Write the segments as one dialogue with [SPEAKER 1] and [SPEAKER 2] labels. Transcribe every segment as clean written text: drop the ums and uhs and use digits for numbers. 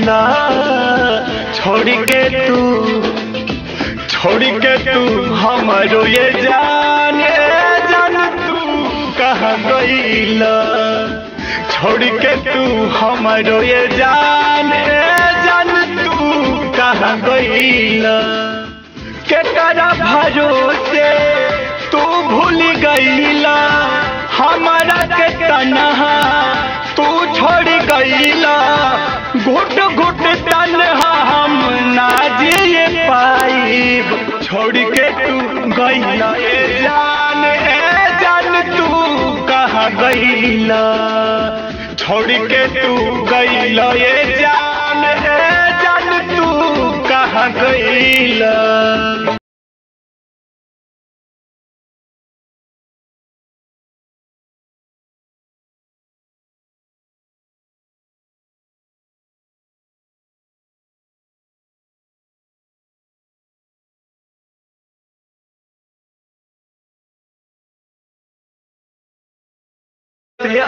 [SPEAKER 1] गईला, छोड़ के तू हमारो ये जान तू कहाँ गईला, छोड़ के तू हमारो ये जान तू कहाँ गईला। केकरा भरोसे तू भूल गईला, हमारा के तन्हा तू छोड़ गईला। घुट घुट तन्हा हम ना जिए पाइब, छोड़ के तू गईला ए जान तू कहाँ गईला, छोड़ के तू गईला ए जान तू कहाँ गईला।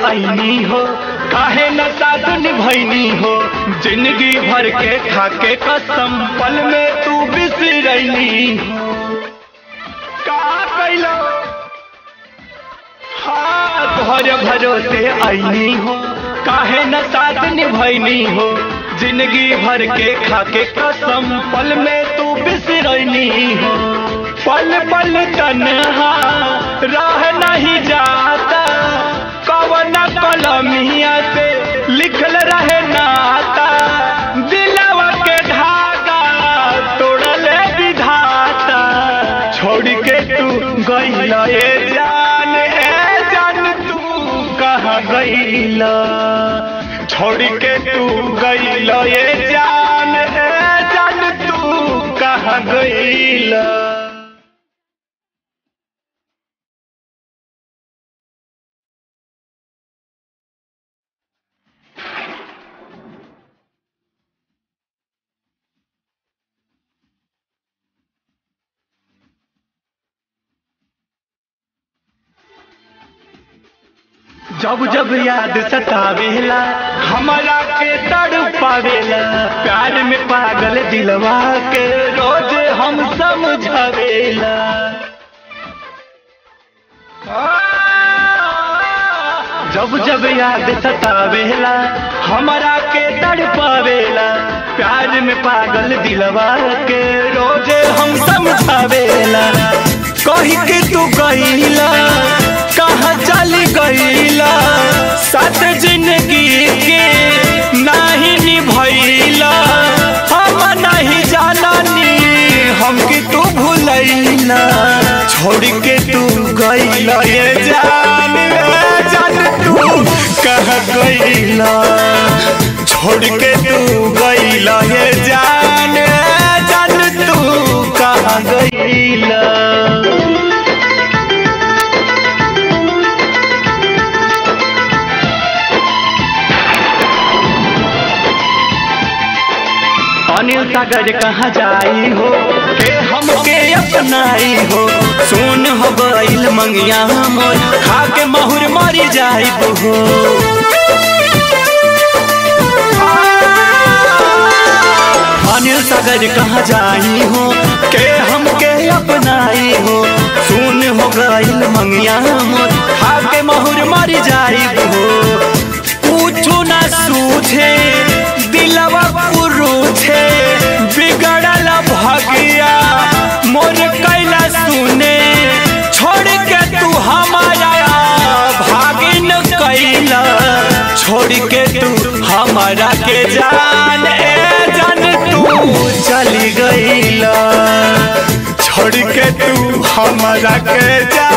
[SPEAKER 1] आईनी हो काहे न साथ निभैनी हो, जिंदगी भर के खाके कसम पल में तू बिसरैनी हो। का कैलो हाँ तोहर भरोसे आईनी हो, काहे न साथ निभैनी हो, जिंदगी भर के खाके कसम पल में तू बिसरैनी हो। पल पल तन्हा राह नहीं जाता, कवन कलमिया से लिखल रहे नाता, दिलवा के धागा तोड़ले विधाता। छोड़ के तू गईला ए जान तू कहाँ गईला, छोड़ के तू गईला ए जान तू कहाँ गईला। जब जब याद सतावेला, हमारा के तड़पावेला, प्यार में पागल दिलवा के रोज हम समझावेला। जब जब याद सतावेला, हमारा के तड़पावेला, प्यार में पागल दिलवा के रोज हम समझावेला। कही के तू गईला, कहाँ चली गईला, साथ जिंदगी के नहीं निभैला। हम नहीं जाननी हमके तू भूलैला, छोड़ के तू गईला ये जान तू कहाँ गईला, छोड़ के तू गईला ये जान तू कहाँ गईला। अनिल सागर कहाँ जाई हो, के हमके अपनाई हो, सुन हो गईल मंगिया मोर, खा के महुर मरी जाइब हो। अनिल सागर कहाँ जाई हो, के हमके अपनाई हो, सुन हो गईल मंगिया मोर, खा के महुर मरी जाइब हो। पूछू ना सूझे दिलवा पुरुषे, बिगड़ल भगिया मोर कैला सुने, छोड़ के तू हमारा भागिन कैला, छोड़ के तू हमारा के जान तू चली गईला, छोड़ के तू हमारा के जान